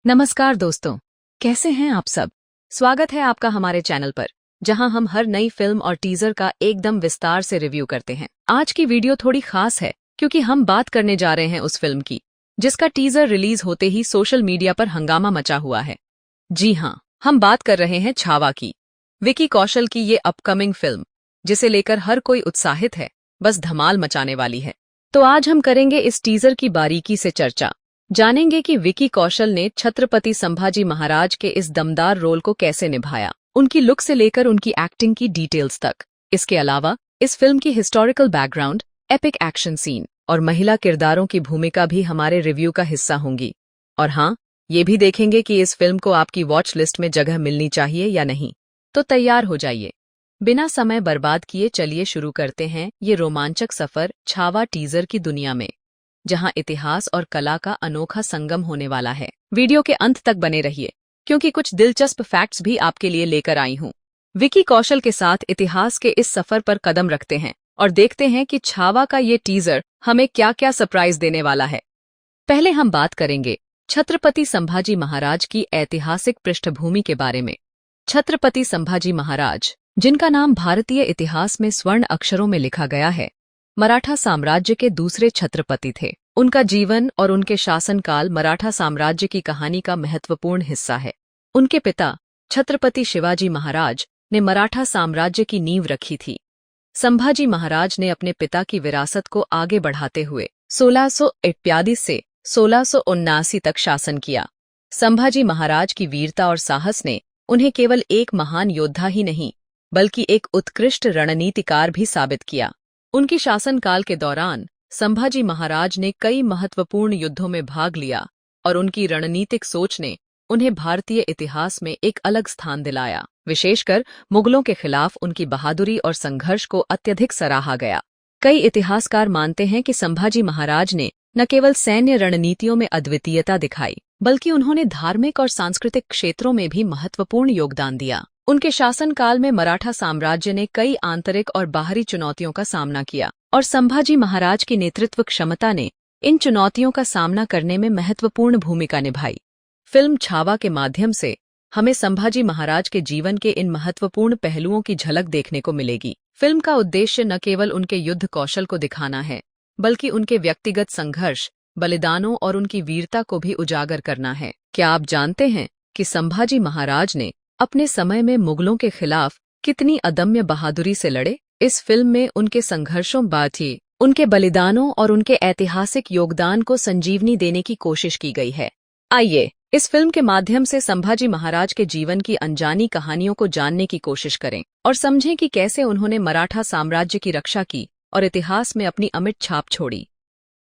नमस्कार दोस्तों, कैसे हैं आप सब। स्वागत है आपका हमारे चैनल पर, जहां हम हर नई फिल्म और टीजर का एकदम विस्तार से रिव्यू करते हैं। आज की वीडियो थोड़ी खास है क्योंकि हम बात करने जा रहे हैं उस फिल्म की जिसका टीजर रिलीज होते ही सोशल मीडिया पर हंगामा मचा हुआ है। जी हाँ, हम बात कर रहे हैं छावा की, विकी कौशल की ये अपकमिंग फिल्म जिसे लेकर हर कोई उत्साहित है, बस धमाल मचाने वाली है। तो आज हम करेंगे इस टीजर की बारीकी से चर्चा, जानेंगे कि विकी कौशल ने छत्रपति संभाजी महाराज के इस दमदार रोल को कैसे निभाया, उनकी लुक से लेकर उनकी एक्टिंग की डिटेल्स तक। इसके अलावा इस फिल्म की historical background, epic action scene और महिला किरदारों की भूमिका भी हमारे रिव्यू का हिस्सा होंगी। और हाँ, ये भी देखेंगे कि इस फिल्म को आपकी वॉच लिस्ट में जगह मिलनी चाहिए या नहीं। तो तैयार हो जाइए, बिना समय बर्बाद किए चलिए शुरू करते हैं ये रोमांचक सफर छावा टीजर की दुनिया में, जहां इतिहास और कला का अनोखा संगम होने वाला है। वीडियो के अंत तक बने रहिए क्योंकि कुछ दिलचस्प फैक्ट्स भी आपके लिए लेकर आई हूं। विकी कौशल के साथ इतिहास के इस सफर पर कदम रखते हैं और देखते हैं कि छावा का ये टीजर हमें क्या क्या सरप्राइज देने वाला है। पहले हम बात करेंगे छत्रपति संभाजी महाराज की ऐतिहासिक पृष्ठभूमि के बारे में। छत्रपति संभाजी महाराज, जिनका नाम भारतीय इतिहास में स्वर्ण अक्षरों में लिखा गया है, मराठा साम्राज्य के दूसरे छत्रपति थे। उनका जीवन और उनके शासनकाल मराठा साम्राज्य की कहानी का महत्वपूर्ण हिस्सा है। उनके पिता छत्रपति शिवाजी महाराज ने मराठा साम्राज्य की नींव रखी थी। संभाजी महाराज ने अपने पिता की विरासत को आगे बढ़ाते हुए 1641 से 1679 तक शासन किया। संभाजी महाराज की वीरता और साहस ने उन्हें केवल एक महान योद्धा ही नहीं बल्कि एक उत्कृष्ट रणनीतिकार भी साबित किया। उनकी शासनकाल के दौरान संभाजी महाराज ने कई महत्वपूर्ण युद्धों में भाग लिया और उनकी रणनीतिक सोच ने उन्हें भारतीय इतिहास में एक अलग स्थान दिलाया। विशेषकर मुगलों के खिलाफ उनकी बहादुरी और संघर्ष को अत्यधिक सराहा गया। कई इतिहासकार मानते हैं कि संभाजी महाराज ने न केवल सैन्य रणनीतियों में अद्वितीयता दिखाई बल्कि उन्होंने धार्मिक और सांस्कृतिक क्षेत्रों में भी महत्वपूर्ण योगदान दिया। उनके शासनकाल में मराठा साम्राज्य ने कई आंतरिक और बाहरी चुनौतियों का सामना किया और संभाजी महाराज की नेतृत्व क्षमता ने इन चुनौतियों का सामना करने में महत्वपूर्ण भूमिका निभाई। फिल्म छावा के माध्यम से हमें संभाजी महाराज के जीवन के इन महत्वपूर्ण पहलुओं की झलक देखने को मिलेगी। फिल्म का उद्देश्य न केवल उनके युद्ध कौशल को दिखाना है बल्कि उनके व्यक्तिगत संघर्ष, बलिदानों और उनकी वीरता को भी उजागर करना है। क्या आप जानते हैं कि संभाजी महाराज ने अपने समय में मुगलों के खिलाफ कितनी अदम्य बहादुरी से लड़े? इस फिल्म में उनके संघर्षों बाथी, उनके बलिदानों और उनके ऐतिहासिक योगदान को संजीवनी देने की कोशिश की गई है। आइए इस फिल्म के माध्यम से संभाजी महाराज के जीवन की अनजानी कहानियों को जानने की कोशिश करें और समझें कि कैसे उन्होंने मराठा साम्राज्य की रक्षा की और इतिहास में अपनी अमिट छाप छोड़ी।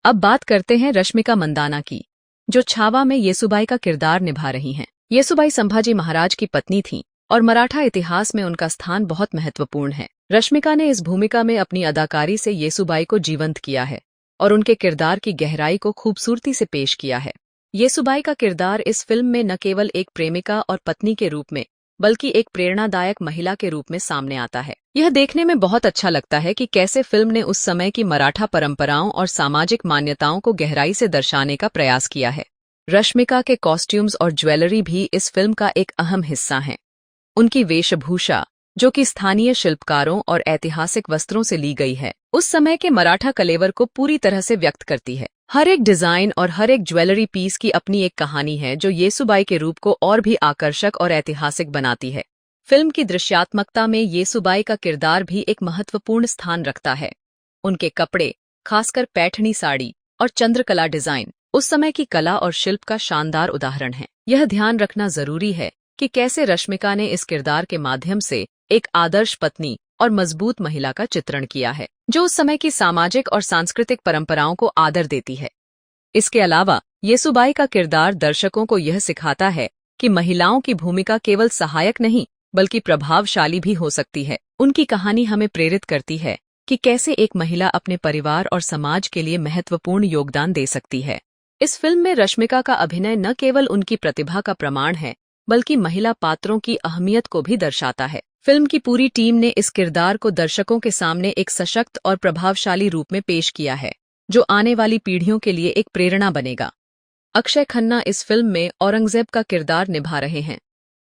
अब बात करते हैं रश्मिका मंदाना की, जो छावा में येसुबाई का किरदार निभा रही हैं। येसुबाई संभाजी महाराज की पत्नी थीं और मराठा इतिहास में उनका स्थान बहुत महत्वपूर्ण है। रश्मिका ने इस भूमिका में अपनी अदाकारी से येसुबाई को जीवंत किया है और उनके किरदार की गहराई को खूबसूरती से पेश किया है। येसुबाई का किरदार इस फिल्म में न केवल एक प्रेमिका और पत्नी के रूप में बल्कि एक प्रेरणादायक महिला के रूप में सामने आता है। यह देखने में बहुत अच्छा लगता है कि कैसे फिल्म ने उस समय की मराठा परंपराओं और सामाजिक मान्यताओं को गहराई से दर्शाने का प्रयास किया है। रश्मिका के कॉस्ट्यूम्स और ज्वेलरी भी इस फिल्म का एक अहम हिस्सा हैं। उनकी वेशभूषा, जो कि स्थानीय शिल्पकारों और ऐतिहासिक वस्त्रों से ली गई है, उस समय के मराठा कलेवर को पूरी तरह से व्यक्त करती है। हर एक डिजाइन और हर एक ज्वेलरी पीस की अपनी एक कहानी है जो येसुबाई के रूप को और भी आकर्षक और ऐतिहासिक बनाती है। फिल्म की दृश्यात्मकता में येसुबाई का किरदार भी एक महत्वपूर्ण स्थान रखता है। उनके कपड़े, खासकर पैठणी साड़ी और चंद्रकला डिजाइन, उस समय की कला और शिल्प का शानदार उदाहरण है। यह ध्यान रखना जरूरी है कि कैसे रश्मिका ने इस किरदार के माध्यम से एक आदर्श पत्नी और मजबूत महिला का चित्रण किया है, जो उस समय की सामाजिक और सांस्कृतिक परंपराओं को आदर देती है। इसके अलावा येसुबाई का किरदार दर्शकों को यह सिखाता है कि महिलाओं की भूमिका केवल सहायक नहीं बल्कि प्रभावशाली भी हो सकती है। उनकी कहानी हमें प्रेरित करती है कि कैसे एक महिला अपने परिवार और समाज के लिए महत्वपूर्ण योगदान दे सकती है। इस फिल्म में रश्मिका का अभिनय न केवल उनकी प्रतिभा का प्रमाण है बल्कि महिला पात्रों की अहमियत को भी दर्शाता है। फिल्म की पूरी टीम ने इस किरदार को दर्शकों के सामने एक सशक्त और प्रभावशाली रूप में पेश किया है, जो आने वाली पीढ़ियों के लिए एक प्रेरणा बनेगा। अक्षय खन्ना इस फिल्म में औरंगजेब का किरदार निभा रहे हैं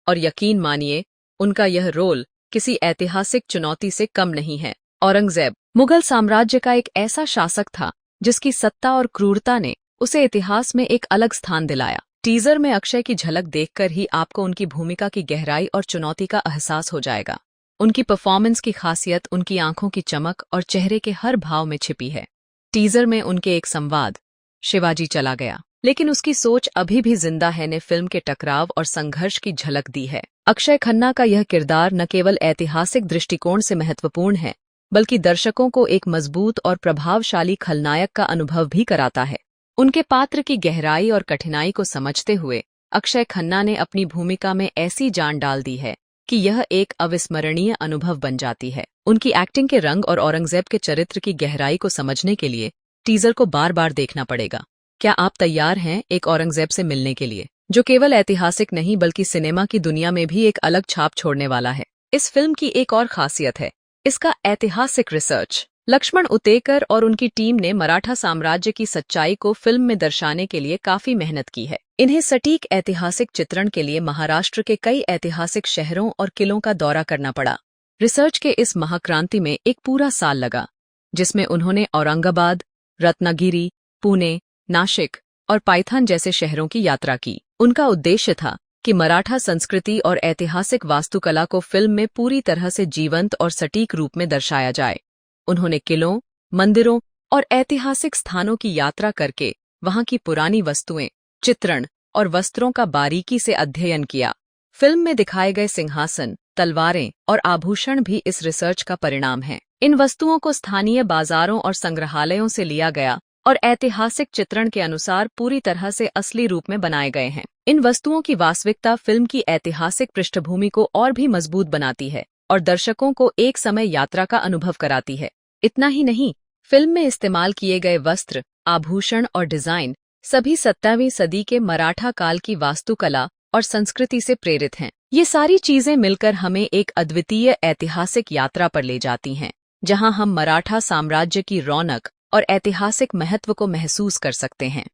और यकीन मानिए उनका यह रोल किसी ऐतिहासिक चुनौती से कम नहीं है। औरंगजेब मुगल साम्राज्य का एक ऐसा शासक था जिसकी सत्ता और क्रूरता ने उसे इतिहास में एक अलग स्थान दिलाया। टीजर में अक्षय की झलक देखकर ही आपको उनकी भूमिका की गहराई और चुनौती का एहसास हो जाएगा। उनकी परफॉर्मेंस की खासियत उनकी आंखों की चमक और चेहरे के हर भाव में छिपी है। टीजर में उनके एक संवाद, शिवाजी चला गया लेकिन उसकी सोच अभी भी जिंदा है, ने फिल्म के टकराव और संघर्ष की झलक दी है। अक्षय खन्ना का यह किरदार न केवल ऐतिहासिक दृष्टिकोण से महत्वपूर्ण है बल्कि दर्शकों को एक मजबूत और प्रभावशाली खलनायक का अनुभव भी कराता है। उनके पात्र की गहराई और कठिनाई को समझते हुए अक्षय खन्ना ने अपनी भूमिका में ऐसी जान डाल दी है कि यह एक अविस्मरणीय अनुभव बन जाती है। उनकी एक्टिंग के रंग और औरंगजेब के चरित्र की गहराई को समझने के लिए टीजर को बार बार देखना पड़ेगा। क्या आप तैयार हैं एक औरंगजेब से मिलने के लिए जो केवल ऐतिहासिक नहीं बल्कि सिनेमा की दुनिया में भी एक अलग छाप छोड़ने वाला है? इस फिल्म की एक और खासियत है इसका ऐतिहासिक रिसर्च। लक्ष्मण उतेकर और उनकी टीम ने मराठा साम्राज्य की सच्चाई को फिल्म में दर्शाने के लिए काफी मेहनत की है। इन्हें सटीक ऐतिहासिक चित्रण के लिए महाराष्ट्र के कई ऐतिहासिक शहरों और किलों का दौरा करना पड़ा। रिसर्च के इस महाक्रांति में एक पूरा साल लगा जिसमें उन्होंने औरंगाबाद, रत्नागिरी, पुणे, नासिक और पाइथन जैसे शहरों की यात्रा की। उनका उद्देश्य था कि मराठा संस्कृति और ऐतिहासिक वास्तुकला को फिल्म में पूरी तरह से जीवंत और सटीक रूप में दर्शाया जाए। उन्होंने किलों, मंदिरों और ऐतिहासिक स्थानों की यात्रा करके वहां की पुरानी वस्तुएं, चित्रण और वस्त्रों का बारीकी से अध्ययन किया। फिल्म में दिखाए गए सिंहासन, तलवारें और आभूषण भी इस रिसर्च का परिणाम हैं। इन वस्तुओं को स्थानीय बाजारों और संग्रहालयों से लिया गया और ऐतिहासिक चित्रण के अनुसार पूरी तरह से असली रूप में बनाए गए हैं। इन वस्तुओं की वास्तविकता फिल्म की ऐतिहासिक पृष्ठभूमि को और भी मजबूत बनाती है और दर्शकों को एक समय यात्रा का अनुभव कराती है। इतना ही नहीं, फिल्म में इस्तेमाल किए गए वस्त्र, आभूषण और डिजाइन सभी 17वीं सदी के मराठा काल की वास्तुकला और संस्कृति से प्रेरित हैं। ये सारी चीजें मिलकर हमें एक अद्वितीय ऐतिहासिक यात्रा पर ले जाती हैं, जहां हम मराठा साम्राज्य की रौनक और ऐतिहासिक महत्व को महसूस कर सकते हैं।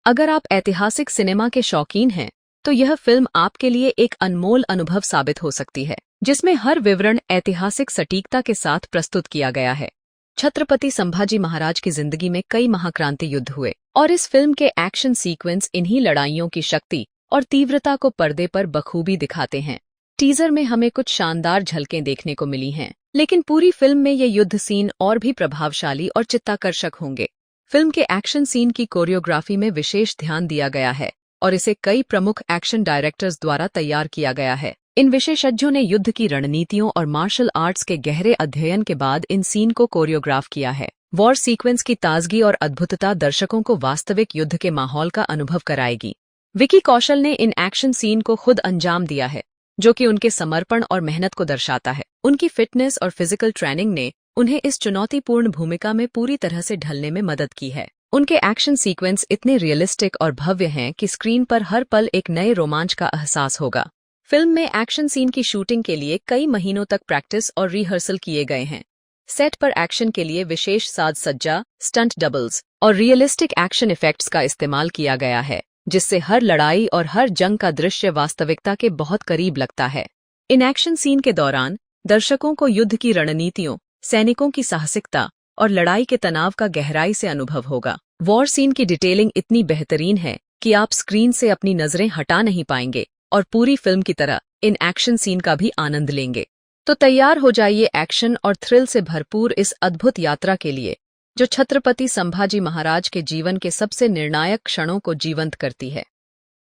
अगर आप ऐतिहासिक सिनेमा के शौकीन हैं, तो यह फिल्म आपके लिए एक अनमोल अनुभव साबित हो सकती है, जिसमें हर विवरण ऐतिहासिक सटीकता के साथ प्रस्तुत किया गया है। छत्रपति संभाजी महाराज की जिंदगी में कई महाक्रांति युद्ध हुए और इस फिल्म के एक्शन सीक्वेंस इन्हीं लड़ाइयों की शक्ति और तीव्रता को पर्दे पर बखूबी दिखाते हैं। टीजर में हमें कुछ शानदार झलकें देखने को मिली हैं, लेकिन पूरी फिल्म में ये युद्ध सीन और भी प्रभावशाली और चित्ताकर्षक होंगे। फिल्म के एक्शन सीन की कोरियोग्राफी में विशेष ध्यान दिया गया है और इसे कई प्रमुख एक्शन डायरेक्टर्स द्वारा तैयार किया गया है। इन विशेषज्ञों ने युद्ध की रणनीतियों और मार्शल आर्ट्स के गहरे अध्ययन के बाद इन सीन को कोरियोग्राफ किया है। वॉर सीक्वेंस की ताजगी और अद्भुतता दर्शकों को वास्तविक युद्ध के माहौल का अनुभव कराएगी। विकी कौशल ने इन एक्शन सीन को खुद अंजाम दिया है, जो कि उनके समर्पण और मेहनत को दर्शाता है। उनकी फिटनेस और फिजिकल ट्रेनिंग ने उन्हें इस चुनौतीपूर्ण भूमिका में पूरी तरह से ढलने में मदद की है। उनके एक्शन सीक्वेंस इतने रियलिस्टिक और भव्य हैं कि स्क्रीन पर हर पल एक नए रोमांच का एहसास होगा। फिल्म में एक्शन सीन की शूटिंग के लिए कई महीनों तक प्रैक्टिस और रिहर्सल किए गए हैं। सेट पर एक्शन के लिए विशेष साज सज्जा, स्टंट डबल्स और रियलिस्टिक एक्शन इफेक्ट्स का इस्तेमाल किया गया है, जिससे हर लड़ाई और हर जंग का दृश्य वास्तविकता के बहुत करीब लगता है। इन एक्शन सीन के दौरान दर्शकों को युद्ध की रणनीतियों, सैनिकों की साहसिकता और लड़ाई के तनाव का गहराई से अनुभव होगा। वॉर सीन की डिटेलिंग इतनी बेहतरीन है कि आप स्क्रीन से अपनी नजरें हटा नहीं पाएंगे और पूरी फिल्म की तरह इन एक्शन सीन का भी आनंद लेंगे। तो तैयार हो जाइए एक्शन और थ्रिल से भरपूर इस अद्भुत यात्रा के लिए, जो छत्रपति संभाजी महाराज के जीवन के सबसे निर्णायक क्षणों को जीवंत करती है।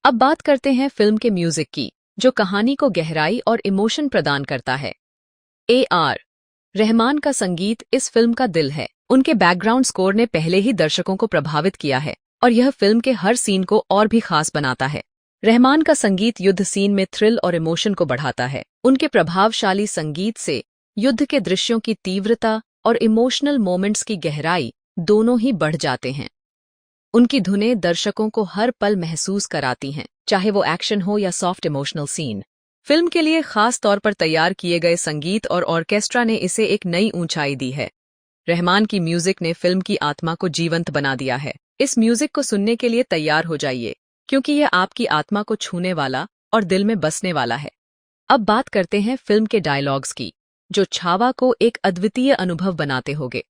अब बात करते हैं फिल्म के म्यूजिक की, जो कहानी को गहराई और इमोशन प्रदान करता है। A.R. रहमान का संगीत इस फिल्म का दिल है। उनके बैकग्राउंड स्कोर ने पहले ही दर्शकों को प्रभावित किया है और यह फिल्म के हर सीन को और भी खास बनाता है। रहमान का संगीत युद्ध सीन में थ्रिल और इमोशन को बढ़ाता है। उनके प्रभावशाली संगीत से युद्ध के दृश्यों की तीव्रता और इमोशनल मोमेंट्स की गहराई दोनों ही बढ़ जाते हैं। उनकी धुनें दर्शकों को हर पल महसूस कराती हैं, चाहे वो एक्शन हो या सॉफ्ट इमोशनल सीन। फिल्म के लिए खास तौर पर तैयार किए गए संगीत और ऑर्केस्ट्रा ने इसे एक नई ऊंचाई दी है। रहमान की म्यूजिक ने फिल्म की आत्मा को जीवंत बना दिया है। इस म्यूजिक को सुनने के लिए तैयार हो जाइए, क्योंकि यह आपकी आत्मा को छूने वाला और दिल में बसने वाला है। अब बात करते हैं फिल्म के डायलॉग्स की, जो छावा को एक अद्वितीय अनुभव बनाते होंगे।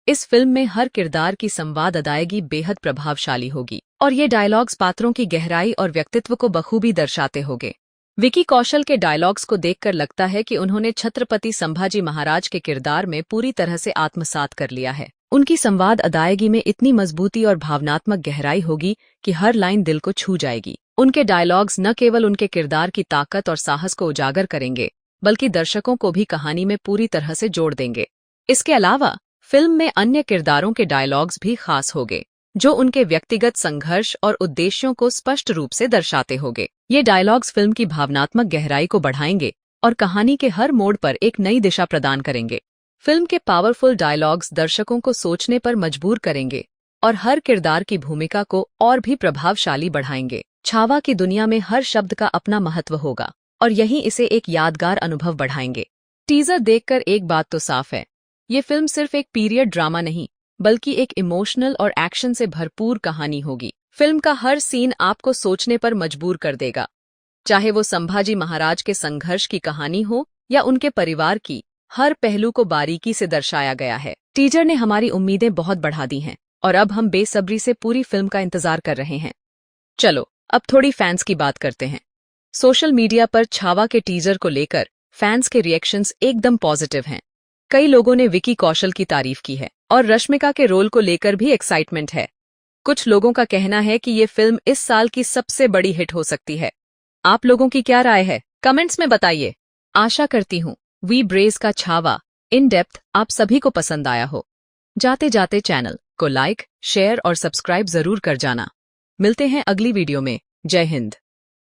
इस फिल्म में हर किरदार की संवाद अदायगी बेहद प्रभावशाली होगी और ये डायलॉग्स पात्रों की गहराई और व्यक्तित्व को बखूबी दर्शाते होंगे। विकी कौशल के डायलॉग्स को देखकर लगता है कि उन्होंने छत्रपति संभाजी महाराज के किरदार में पूरी तरह से आत्मसात कर लिया है। उनकी संवाद अदायगी में इतनी मजबूती और भावनात्मक गहराई होगी कि हर लाइन दिल को छू जाएगी। उनके डायलॉग्स न केवल उनके किरदार की ताकत और साहस को उजागर करेंगे, बल्कि दर्शकों को भी कहानी में पूरी तरह से जोड़ देंगे। इसके अलावा फिल्म में अन्य किरदारों के डायलॉग्स भी खास होंगे, जो उनके व्यक्तिगत संघर्ष और उद्देश्यों को स्पष्ट रूप से दर्शाते होंगे। ये डायलॉग्स फिल्म की भावनात्मक गहराई को बढ़ाएंगे और कहानी के हर मोड़ पर एक नई दिशा प्रदान करेंगे। फिल्म के पावरफुल डायलॉग्स दर्शकों को सोचने पर मजबूर करेंगे और हर किरदार की भूमिका को और भी प्रभावशाली बढ़ाएंगे। छावा की दुनिया में हर शब्द का अपना महत्व होगा और यही इसे एक यादगार अनुभव बढ़ाएंगे। टीजर देखकर एक बात तो साफ है, ये फिल्म सिर्फ एक पीरियड ड्रामा नहीं, बल्कि एक इमोशनल और एक्शन से भरपूर कहानी होगी। फिल्म का हर सीन आपको सोचने पर मजबूर कर देगा, चाहे वो संभाजी महाराज के संघर्ष की कहानी हो या उनके परिवार की। हर पहलू को बारीकी से दर्शाया गया है। टीजर ने हमारी उम्मीदें बहुत बढ़ा दी हैं और अब हम बेसब्री से पूरी फिल्म का इंतजार कर रहे हैं। चलो अब थोड़ी फैंस की बात करते हैं। सोशल मीडिया पर छावा के टीजर को लेकर फैंस के रिएक्शंस एकदम पॉजिटिव हैं। कई लोगों ने विकी कौशल की तारीफ की है और रश्मिका के रोल को लेकर भी एक्साइटमेंट है। कुछ लोगों का कहना है कि ये फिल्म इस साल की सबसे बड़ी हिट हो सकती है। आप लोगों की क्या राय है, कमेंट्स में बताइए। आशा करती हूँ वी ब्रेज का छावा इन डेप्थ आप सभी को पसंद आया हो। जाते जाते चैनल को लाइक, शेयर और सब्सक्राइब जरूर कर जाना। मिलते हैं अगली वीडियो में। जय हिंद।